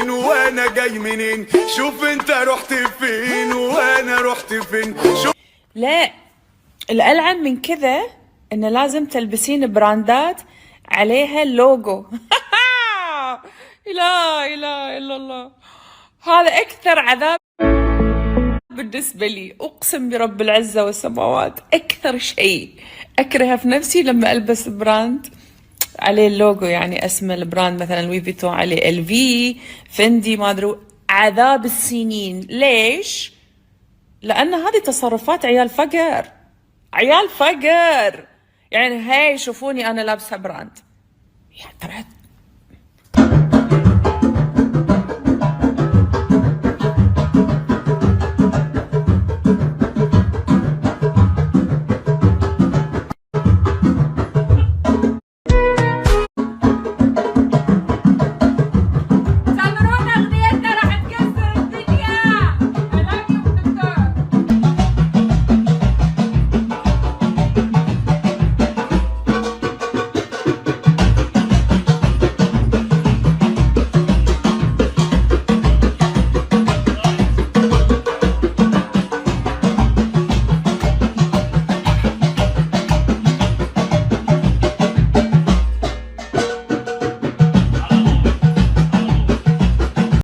فين وانا جاي منين، شوف انت رحت فين وانا رحت فين. لا، الألعن من كذا إنه لازم تلبسين براندات عليها اللوجو. لا إله إلا الله، هذا أكثر عذاب بالنسبة لي. أقسم برب العزة والسماوات أكثر شيء أكرهه في نفسي لما ألبس براند عليه اللوجو، يعني اسم البراند، مثلا لوي فيتون عليه LV، فندي، ما أدري. عذاب السنين. ليش؟ لأن هذه تصرفات عيال فقر، عيال فقر. يعني هاي شوفوني أنا لابسة براند، يعني ترى